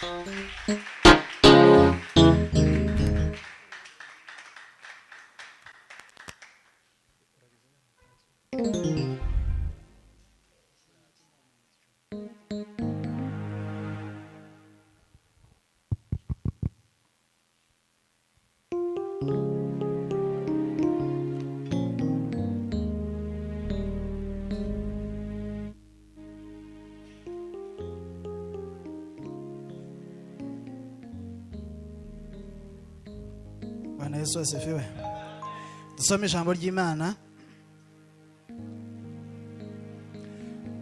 Bwana Yesu asifiwe. Dusome ijambo ry'Imana.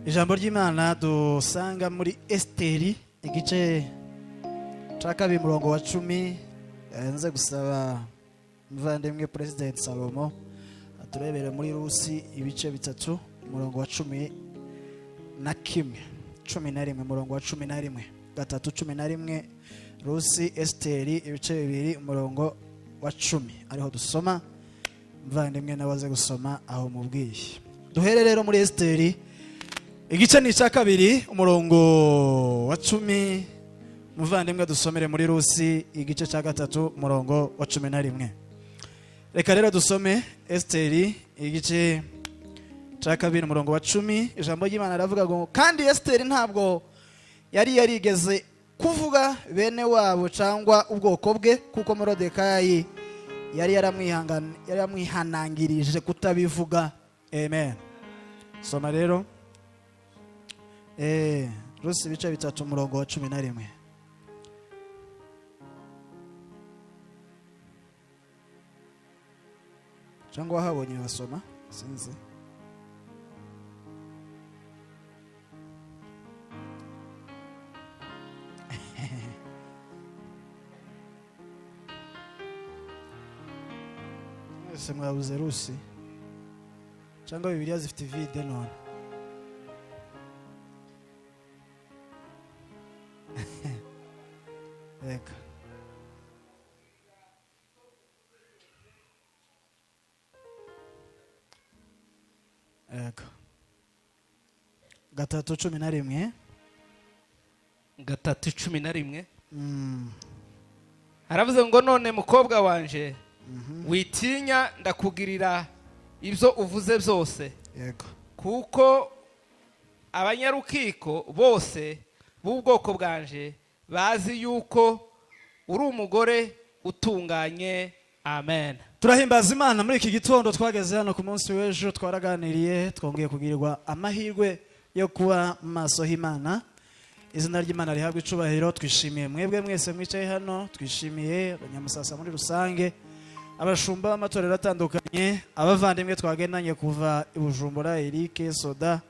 Ijambo ry'Imana dusanga muri Esteri igice cya 2 murongo wa 10. Yanze gusaba muvandimwe President Salomo aturebere muri Rusi ibice 3 murongo wa 11 11 murongo wa 11 3:11 Rusi Esteri ibice 2 murongo wa 10 ariho dusoma. Muvandimwe nabaze gusoma aho mubwiye. Duhere rero muri Esteri igice ni cya 2 umurongo wa 10. Muvandimwe dusomere muri Rusi igice cya 3 murongo wa 11. Reka rero dusome Esteri igice cya 2 murongo wa 10. Ijambo ry'Imana ravuga ngo kandi Esteri ntabwo yari yarigeze kuvuga bene wabo cyangwa ubwoko bwe kuko Morodekayi yari yaramwihanangirije kutabivuga. Amen. Soma rero Rusi ibice 3 murongo wa 11. Cyangwa habonye basoma sinzi. Ese mwabuze Rusi cyangwa Bibiliya zifite vide none. Reka gatatu 11 3:11 haravuze ngo none mukobwa wanje witinya ndakugirira ibyo uvuze byose. Yego. Kuko abanyarukiko bose b'ubwoko bwanje bazi yuko uri umugore utunganye. Amen. Turahimbaza Imana muri iki gitondo twageze hano ku munsi w'ejo twaraganiriye twongeye kugirirwa amahirwe yo kuba maso h'Imana. Izina ry'Imana rihabwa icubahiro. Twishimiye mwebwe mwese mwicaye hano, twishimiye abanyamusasa muri rusange, abashumba b'amatorero atandukanye, abavandimwe twagendanye kuva i Bujumbura, Eric Soda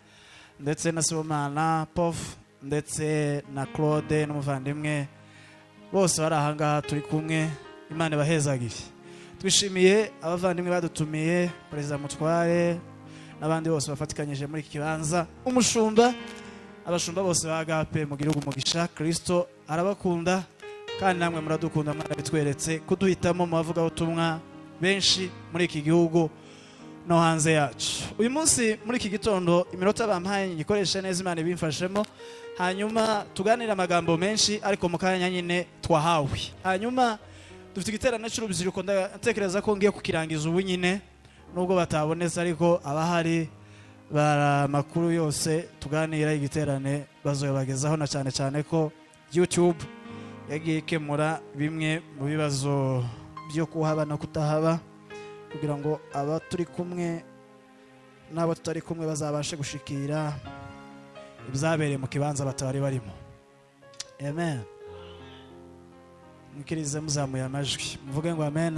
ndetse na Sibomana Pof ndetse na Claude n'umuvandimwe bose bari ahangaha turi kumwe. Imana bahezagire. Twishimiye abavandimwe badutumiye, Perezida Mutware n'abandi bose bafatikanyije muri iki kibanza, umushumba, abashumba bose bagape mu gihugu umugisha. Kristo arabakunda kandi namwe muradukunda, mwarabitweretse kuduhitamo mu bavuga ubutumwa benshi muri iki gihugu no hanze yacu. Uyu munsi muri iki gitondo iminota bampaye ngikoreshe neza, Imana ibimfashemo, hanyuma tuganira amagambo menshi ariko mu kanya nyine twahawe. Hanyuma dufite igiterane cy'urubyiruko, ndatekereza ko ngiye kukirangiza ubu nyine nubwo batabonetse, ariko abahari bara makuru yose tuganira igiterane bazobagezaho, na cyane cyane ko YouTube yagiye ikemura bimwe mu bibazo byo kuhaba no kutahaba, kugira ngo aba turi kumwe n'abo tutari kumwe bazabashe gushikira ibyabereye mu kibanza batari barimo. Amen. Mukirize muzamuye amajwi muvuge ngo amen.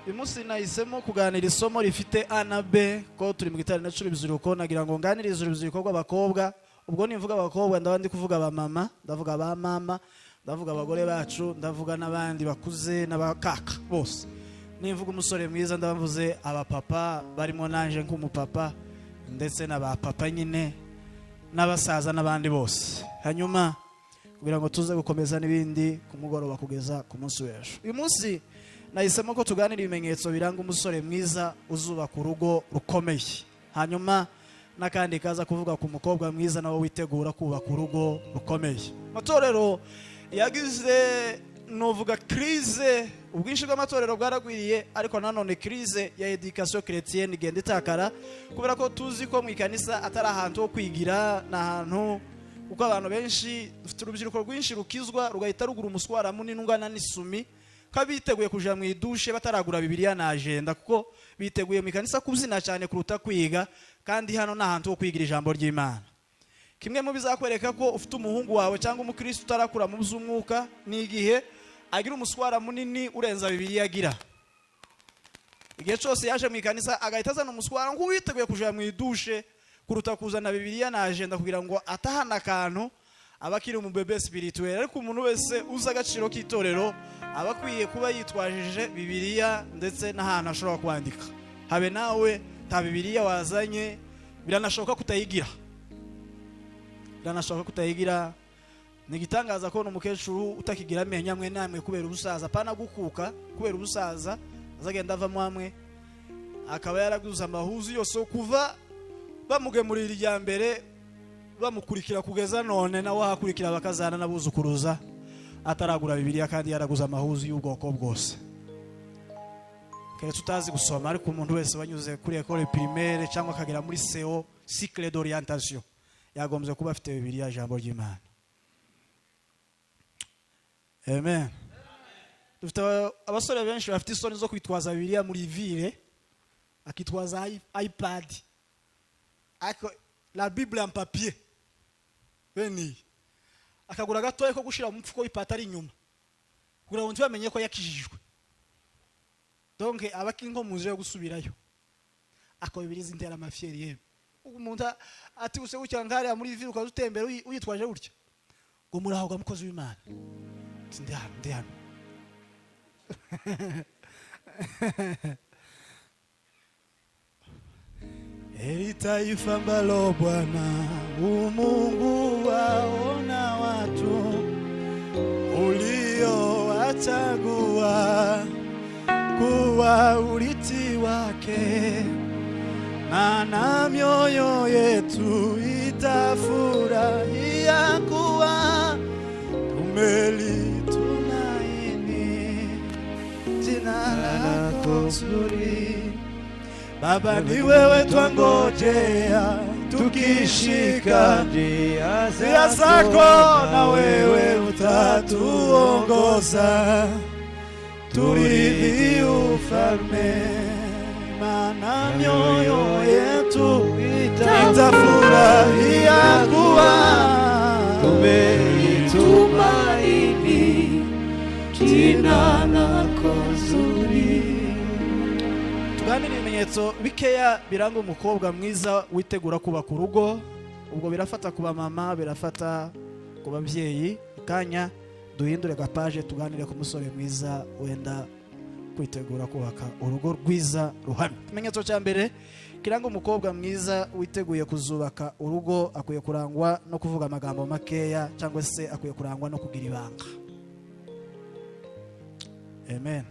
Uyu munsi nahisemo kuganira isomo rifite A na B, ko turi mu giterane cy'urubyiruko. Nagira ngo nganirize urubyiruko rw'abakobwa. Ubwo nimvuga abakobwa ndaba ndi kuvuga ba mama, ndavuga ba mama, ndavuga abagore bacu, ndavuga n'abandi bakuze n'abakaka bose. Nimvuga umusore mwiza ndavuze abapapa barimo nanje nk'umupapa, ndetse n'abapapa nyine n'abasaza n'abandi bose. Hanyuma kugira ngo tuze gukomeza n'ibindi ku mugoroba kugeza ku munsi w'ejo. Uyu munsi nahisemo ko tuganira ibimenyetso biranga umusore mwiza uzubaka urugo rukomeye. Hanyuma n'akandi kaza kuvuga ku mukobwa mwiza nawe witegura kubaka urugo rukomeye. Amatorero yagize novuga crise, ubwinshi bw'amatorero bwaragwiriye, ariko nanone crise ya education chrétienne igenda itakara, kubera ko tuzi ko mu ikanisa atari ahantu ho kwigira, n'ahantu uko abantu benshi dufite urubyiruko rwinshi rukizwa rugahita rugura umuswara munini ungana n'isumi, kabiteguye kuja mu idushe bataragura Bibiliya na agenda, kuko biteguye mu ikanisa kubyina cyane kuruta kwiga, kandi hano n'ahantu ho kwigira ijambo ry'Imana. Kimwe mu bizakwereka ko ufite umuhungu wawe cyangwa umukristo utarakura mu by'umwuka ni igihe agira umuswara munini urenza Bibiliya agira. Igihe cyose yaje mu ikanisa agahita azana umuswara ngo witeguye kuja mu idushe kuruta kuzana Bibiliya na agenda kugira ngo atahana akantu abakiri mu bebe spirituel. Ariko umuntu wese uza agaciro k'itorero aba akwiye kuba yitwajije Bibiliya ndetse n'ahantu ashobora kwandika. Habe nawe ta Bibiliya wazanye biranashoboka kutayigira. Nigitangaza ko n'umukecuru utakigira amenya mwe namwe kubera ubusaza, pana gukuka kubera ubusaza azagenda ava mwamwe akaba yaraguza amahuzu yose kuva bamugemurira irya mbere bamukurikira kugeza none nawe hakurikira bakazana nabuzukuruza ataragura Bibiliya kandi yaraguza amahuzu y'ubwoko bwose. Kare tutazi gusoma, ariko umuntu wese wanyuze kuri école primaire cyangwa akagera muri CO cycle d'orientation yagombye kuba afite Bibiliya ijambo ry'Imana. Amen. Dufite abasore benshi bafite isoni zo kwitwaza Bibiliya muri ville, akitwaza iPad, ako la Bible en papier beni akagura gatoye ko gushira mu mfuko ipatari inyuma kugira ngo ntibamenye ko yakijijwe. Donc abakingo muje gusubirayo ako Bibiliya intera amafieri yebe. Umuntu ati use gucyangara muri ville ukazutembera uyitwaje gutya ngo muraho gamukozi w'Imana ndi hano Heri taifa ambalo Bwana Mungu waona watu uliowachagua kuwa urithi wake, na mioyo yetu itafurahia kuwa tumelitumaini jina lako zuri. Baba, ni wewe twangojea tukishika njia zako, na wewe utatuongoza turithi ufalme, maana mioyo yetu itafurahia kuwa tumelitumaini jina lako zuri. Tuganira ibimenyetso bikeya biranga umukobwa mwiza witegura kubaka urugo. Ubwo birafata kuba mama, birafata kuba ababyeyi. Kanya duhindure gapaje tuganire ku musore mwiza wenda kwitegura kubaka urugo rwiza ruhamye. Ikimenyetso cya mbere kiranga umukobwa mwiza witeguye kuzubaka urugo, akwiye kurangwa no kuvuga amagambo makeya, cyangwa se akwiye kurangwa no kugira ibanga. Amen.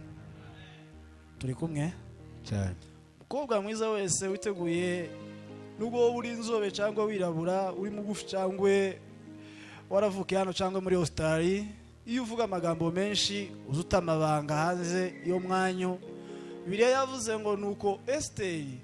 Turi kumwe cyane. Umukobwa mwiza wese witeguye, nubwo uri inzobe cyangwa wirabura, uri mugufi cyangwa waravukiye hano cyangwa muri Australia, iyo uvuga amagambo menshi uzuta amabanga hanze iyo mwanyu. Bibiliya yavuze ngo nuko Esteri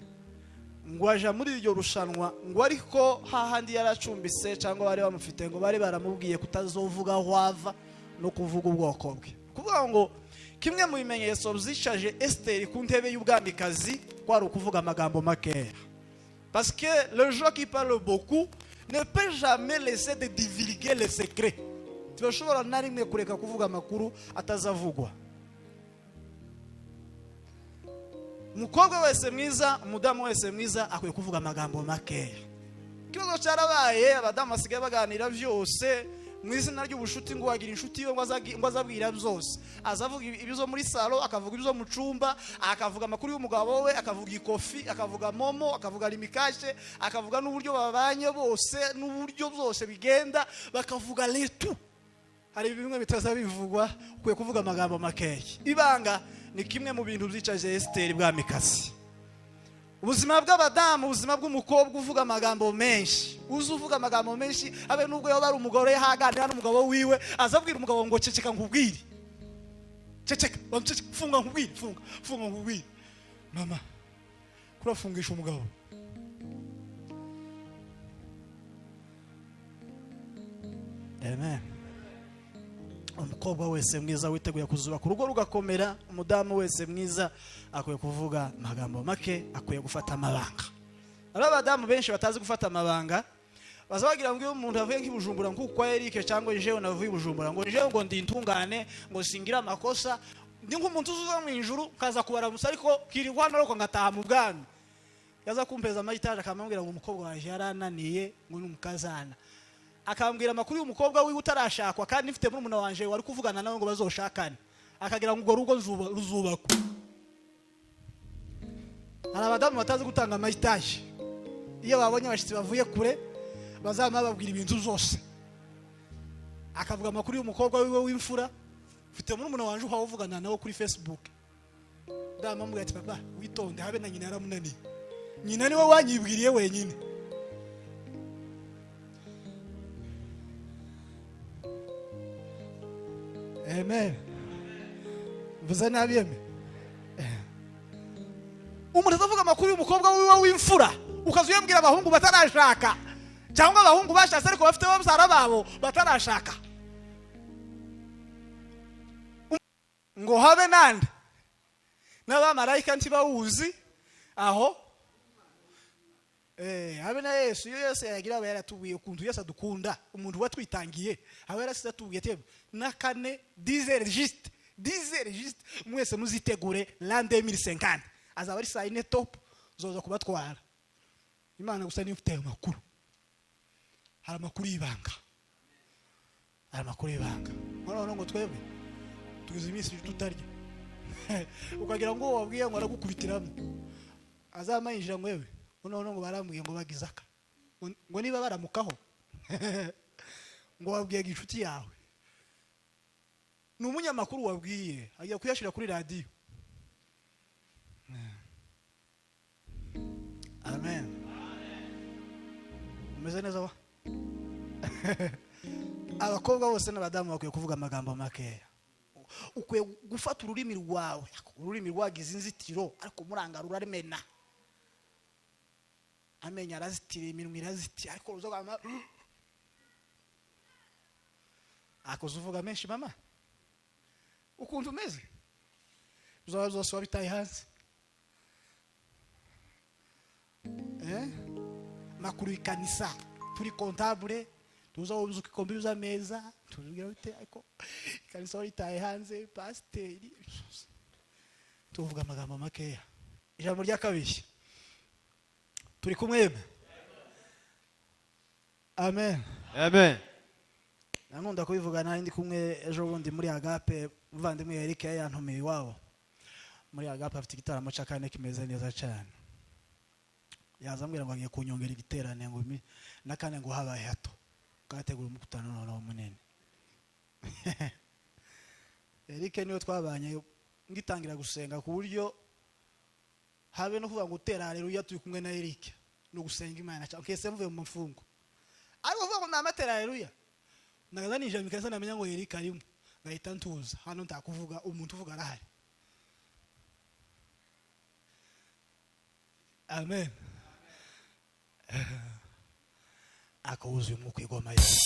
ngo aja muri iryo rushanwa, ngo ariko hahandi yaracumbise cyangwa bari bamufite ngo bari baramubwiye kutazovuga hwava no kuvuga ubwoko bwe. Kuvuga ngo kimwe mu bimenyetso byishaje Esteri ku ntebe y'ubwamikazi kwari ukuvuga amagambo makeya. Parce que le gens qui parle beaucoup ne peut jamais laisser de divulguer les secrets. Tubashobora na rimwe kureka kuvuga amakuru atazavugwa. Umukobwa wese mwiza, umudamu wese mwiza akwiye kuvuga amagambo makeya. Kibazo cyarabaye abadamu basigaye baganira byose mu izina ry'ubushuti, ngo wagira inshuti yo ngo azabwira byose. Azavuga ibizo muri salo, akavuga ibizo mu cumba, akavuga amakuru y'umugabo we, akavuga ikofi, akavuga momo, akavuga limikashe, akavuga n'uburyo babanye bose, n'uburyo byose bigenda, bakavuga letu. Hari bimwe bitazabivugwa, ukwiye kuvuga amagambo makeya. Ibanga ni kimwe mu bintu byicaje Esteri bwamikazi. ubuzima bw'abadamu, ubuzima bw'umukobwa uvuga amagambo menshi, uzi uvuga amagambo menshi, abe nubwo yoba ari umugore yahaganira n'umugabo wiwe, azabwira umugabo ngo ceceka nkubwire, ceceka, funga nkubwire, funga nkubwire. Mama, kurafungisha umugabo. Amen. Umukobwa wese mwiza witeguye kuzubaka urugo rugakomera, umudamu wese mwiza akwiye kuvuga amagambo make, akwiye gufata amabanga. Abadamu benshi batazi gufata amabanga, bazabagira ngo umuntu avuye nk'ibujumbura nk'uko Eric cyangwa jewe navuye ibujumbura ngo jewe ngo ndi intungane, ngo singira amakosa, ndi nk'umuntu uzuza mu ijuru kaza kubara musa, ariko kirirwa naroko ngataha mu bwami. Yaza kumpeza amahitaje akamambwira ngo umukobwa waje yarananiye ngo n'umukazana. Akambwira amakuru y'umukobwa wiwe utarashakwa kandi mfite murumuna wanje wari kuvugana nawe ngo bazoshakane, akagira ngo urwo rugo ruzubakwa. Hari abadamu batazi gutanga amahitaje, iyo babonye abashitsi bavuye kure bazama babwira ibintu zose. Akavuga amakuru y'umukobwa wiwe w'imfura, mfite murumuna wanje uhawe uvugana nawe kuri Facebook. Ndamambwira ati papa witonde habe na nyina yaramunaniye, nyina niwe wanyibwiriye wenyine. Amen. Vuza nabiyeme. Umuntu avuga amakuru y'umukobwa wiwe w'imfura, ukazuyambwira abahungu batarashaka, cyangwa abahungu bashatse ariko bafite babyara babo batarashaka. Ngo habe nande n'abamarayika ntibawuzi aho. Habe na Yesu, iyo Yesu yagira aba yaratubiye kuntu Yesu adukunda, umuntu watwitangiye aba yarasize atubiye tebe na kane 10 registre mwese muzitegure l'an 2050 azaba ari saa 4 top zoza kubatwara. Imana gusa niyo mfite amakuru, hari amakuru y'ibanga, hari amakuru y'ibanga. None ngo twebwe tugize iminsi tutarya ukagira ngo wabwiye ngo aragukubitiramo, azamayinjira ngo yewe none ngo barambwiye ngo bagizaka ngo niba baramukaho ngo wabwiye inshuti yawe n'umunyamakuru wabwiye ajya kuyashira kuri radio. Amen. Umeze neza wa abakobwa bose n'abadamu bakwiye kuvuga amagambo makeya, ukwiye gufata ururimi rwawe, ururimi rwagize inzitiro ariko murangarura remena, amenya arazitira, iminwa irazitira, ariko uzoga akozuvuga menshi. Mama ukuntu umeze uzoba zose wabitaye hanze. Makuru ikanisa turi comptable tuza ubuzuka ikombi uza meza tuzugira bite, ariko ikanisa waritaye hanze. Pasiteri tuvuga amagambo makeya. Ijambo rya kabiri turi kumwe. Amen. Amen. Nankunda kubivuga nari ndi kumwe ejo bundi muri Agape, muvandimwe Eric yantumiye iwabo muri Agape, afite igitaramo cy'akane kimeze neza cyane. Yazambwira ngo agiye kunyongera igiterane ngo nakane ngo habaye hato kategura umukutano noneho munene. Eric niyo twabanye ngitangira gusenga ku buryo habe no kuvuga ngo utera haleluya turi kumwe na Eric no gusenga Imana cyangwa kese mvuye mu mfungo, ariko kuvuga ngo namatera haleluya nagaza nije mikasa namenya ngo Eric arimo ngahita ntuza hano ntakuvuga umuntu uvuga arahari. Amen. Akawuzi umwuka igoma Yesu.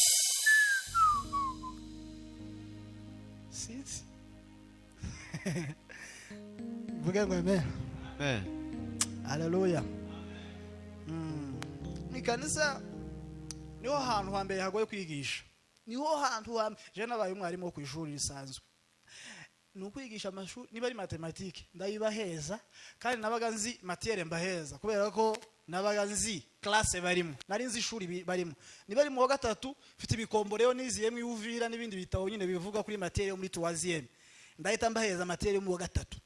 Sisi. Vuga ngo amen. Amen. Haleluya. Ni kanisa niho hantu hambere hagoye kwigisha. Niho hantu je nabaye umwarimu wo kwishuri risanzwe. Nukwigisha amashuri niba ari matematike ndayibaheza, kandi nabaga nzi matière mbaheza kubera ko nabaga nzi classe barimo, nari nzi ishuri barimo. Niba ari mu wa gatatu mfite ibikomboreo niziyemwe uvira n'ibindi bitabo nyine bivuga kuri matière yo muri 3e, ndahita mbaheza matière yo mu wa gatatu.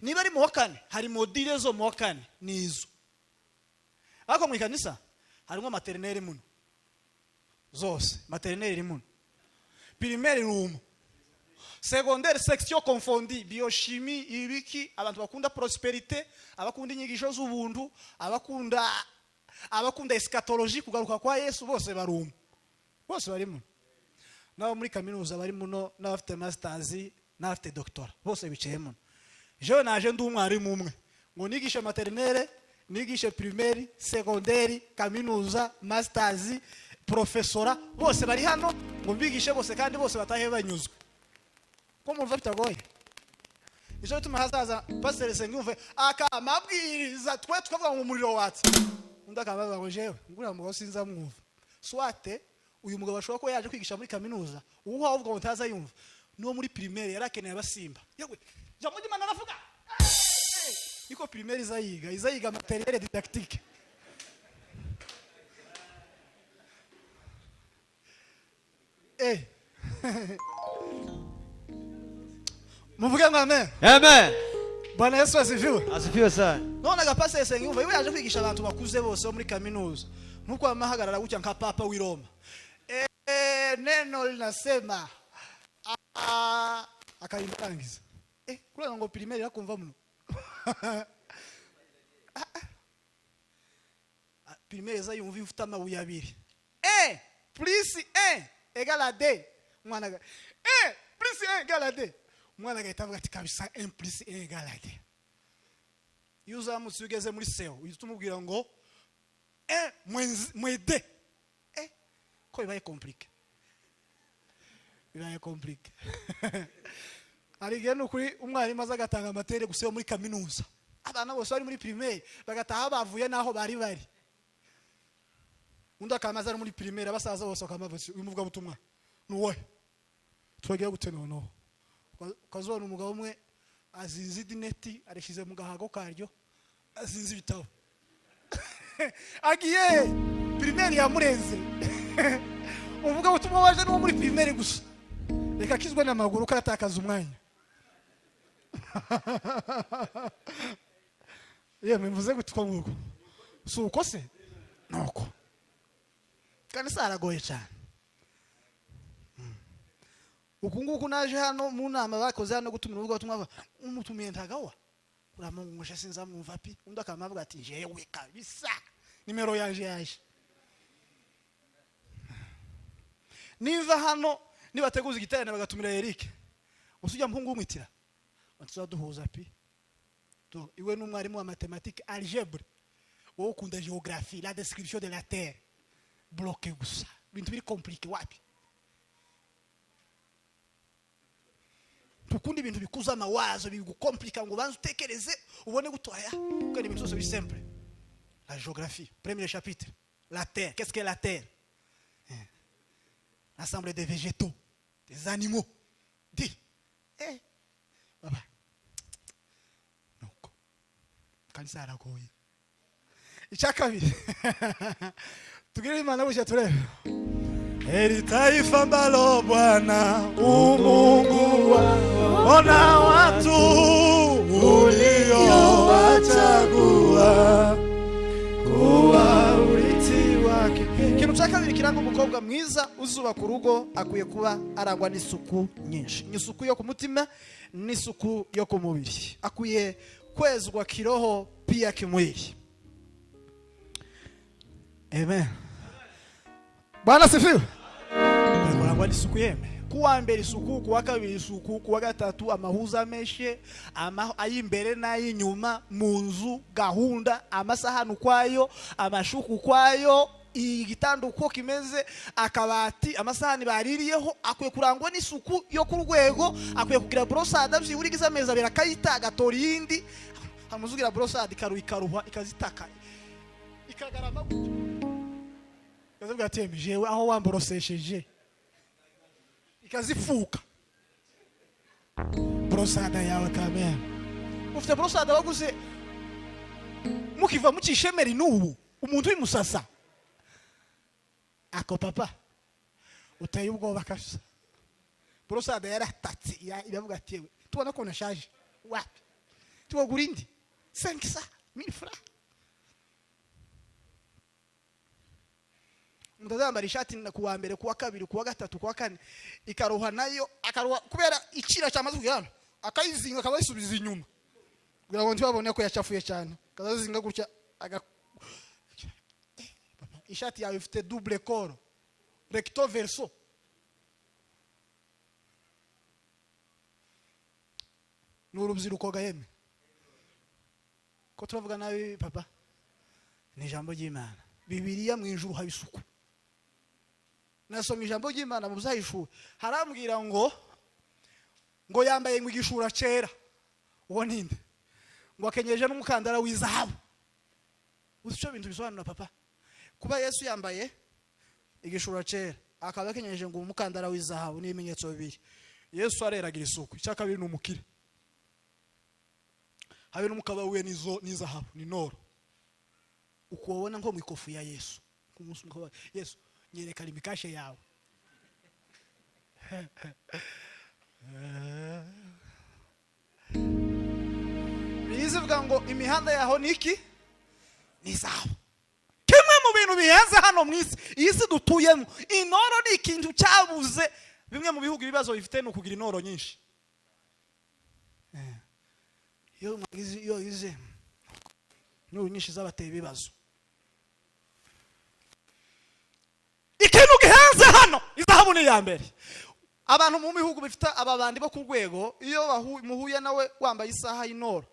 Niba ari mu wa kane hari module zo mu wa kane nizo, ariko mu kanisa harimo maternelle muno zose, maternelle muno, primaire room secondaire section confondue, biochimie ibiki, abantu bakunda prosperité, abakunda inyigisho z'ubuntu, abakunda eschatologie kugaruka kwa Yesu, bose barumwe, bose barimo. Nabo muri kaminuza bari muno, n'abafite masters n'abafite doctorat, bose bicayemo. Jewe naje ndi umwarimu umwe ngo nigishe maternelle, nigishe primaire, secondaire, kaminuza, masters, professora, bose bari hano ngo mbigishe bose kandi bose batahe banyuzwe. Ko mumva bitagoye. Ijo bituma hazaza pastor Sengumve akamabwiriza twe twavuga ngo umuriro watse. Undi akabaza ngo jewe ngura mugabo sinza mwumva. Swate uyu mugabo ashobora ko yaje kwigisha muri kaminuza, uwo avuga ngo ntaza yumva. No muri primaire yarakeneye abasimba. Yewe jambo Imana aravuga. Niko primaire izayiga matériel didactique. Muvuge ngo amen. Amen. Bwana Yesu asifiwe. Asifiwe sana. None agapase Sengumva iwe yaje kwigisha abantu bakuze bose muri kaminuza. Nuko amahagarara gucya nka papa w'i Roma. Neno linasema akalitangiza. Kula ngo primaire yakumva muno. Primaire za yumva ifite amabuye abiri. Plus 1 égale à 2. Mwana ga. Plus 1 égale à 2. Mwana ga itavuga ati kabisa 1 plus 1 égale à 2. Iyo uzamutse ugeze muri seo, uhita umubwira ngo 1 moins 2. Ko bibaye compliqué. Bibaye compliqué. Arigeno kuri umwarimu azagatanga amatere guseyo muri kaminuza. Abana bose bari muri primaire bagataha bavuye naho bari bari. Unda kamaza muri primaire abasaza bose bakamavuze umuvuga butumwa. Nuwe. Twagiye gutenono. Kazona umugabo umwe azinze dineti areshize mu gahago karyo azinze ibitabo. Agiye primaire yamurenze. Umuvuga butumwa waje no muri primaire gusa. Reka kizwe n'amaguru karatakaza umwanya. Yemwe mvuze gutwa nguko. Suko se? Noko. Kandi saragoye cyane. Ukunguku naje hano mu nama bakoze hano gutumira uvuga butumwa umutumiye ntagawa. Uramungumusha sinza mwumva pi. Undi akamavuga ati jewe kabisa. Nimero yaje. Niva hano nibateguza igiterane bagatumira Eric. Usujya mpungu umwitira. Tuzaduhuza pi. To iwe n'umwarimu wa mathématique algèbre. Wo ukunda géographie, la description de la terre. Bloqué gusa. Bintu biri compliqué wapi. Tukundi bintu bikuza amawazo bigukomplika ngo banze utekereze ubone gutoya. Kandi ibintu byose biri simple. La géographie, premier chapitre. La terre, qu'est-ce qu'est la terre? L'ensemble des végétaux, des animaux. Dis. Baba. Non. Kanisa aragoye. Ichakabiri. Tugire Imana busha turebe. Heri taifa ambalo Bwana Mungu ona watu uliowachagua kuwa urithi wake. Kintu cyakabiri kiranga umukobwa mwiza uzuba ku rugo akwiye kuba arangwa n'isuku nyinshi. N'isuku yo ku mutima n'isuku yo ku mubiri. Akwiye kwezwa kiroho pia kimwili. Amen. Bwana sifiwe. Arangwa n'isuku yeme. Kuwa mbere isuku, kuwa kabiri isuku, kuwa gatatu amahuza meshe, ayimbere n'ayinyuma mu nzu, gahunda, amasahanu kwayo, amashuku kwayo, igitanduko kimeze, akabati, amasahani baririyeho, akwiye kurangwa n'isuku yo ku rwego, akwiye kugira brosada byiburigiza ameza abera kayita agatora yindi, amuzugira brosada ikaruha ikazitaka. Ikagarama gutyo. Kazavuga ati jewe aho wamborosesheje ikazifuka brosada yawe kamera. Ufite brosada baguze mukiva mu kishemeri n'ubu umuntu w'imusasa ako papa uteye ubwoba kabisa. Brosada yaratatse iravuga ati tubona ko nashaje wapi tugura indi 500,000 francs. mutazambara ishati kuwa mbere kuwa kabiri kuwa gatatu kuwa kane ikaruha nayo akaruha kubera ikira cyamaze kugirana akayizinga akabasubiza inyuma kugira ngo ntibabone ko yacafuye cyane kazazinga gutya ishati yawe ifite double col recto verso n'urubyiruko gaheme ko turavuga nabi papa ni ijambo ry'Imana Bibiliya mu ijuru habisuku nasoma ijambo ry'Imana mu buzayishuwe harambwira ngo yambaye mu gishura cera uwo ninde ngo akenyeje n'umukandara w'izahabu uzico bintu bisobanura papa kuba Yesu yambaye igishura cera akaba akenyeje ngo umukandara w'izahabu n'ibimenyetso bibiri Yesu areragira isuku cyakabiri n'umukire habe n'umukaba we n'izahabu ni noro ukubona nko mu ikofu ya Yesu kumunsi mukaba Yesu nyerekana imikashe yawe bizivuga ngo imihanda yaho niki nizahabu kimwe mu bintu bihenze hano mwisi isi dutuyemo inoro ni ikintu cyabuze bimwe mu bihugu ibibazo bifite no kugira inoro nyinshi yo ize no nyinshi zabateye ibibazo ikintu gihenze hano izahabu ni ya mbere abantu mu bihugu bifite ababandi bo ku rwego iyo muhuye nawe wambaye isaha y'inoro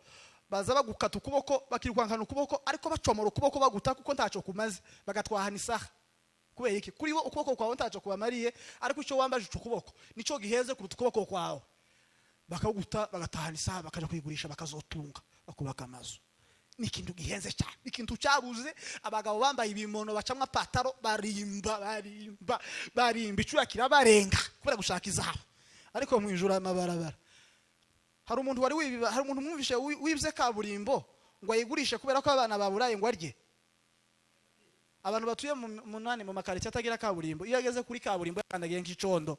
baza bagukata ukuboko bakirwankana ukuboko ariko bacomora ukuboko baguta kuko ntaco kumaze bagatwahana isaha kubera iki kuri bo ukuboko kwawe ntaco kubamariye ariko icyo wambaje ukuboko nico giheze kuruta ukuboko kwawe bakaguta bagatahana isaha bakaja kuyigurisha bakazotunga bakubaka amazu ni ikintu gihenze cyane ikintu cyabuze abagabo bambaye ibimono bacamwa pataro barimba icura kirabarenga kubera gushaka izahabu ariko mu ijuru amabarabara hari umuntu wari wibiba hari umuntu mwumvishe wibye kaburimbo ngo ayigurishe kubera ko abana baburaye ngo arye abantu batuye mu nani mu makarita atagira kaburimbo iyo ageze kuri kaburimbo yakandagiye nk'icondo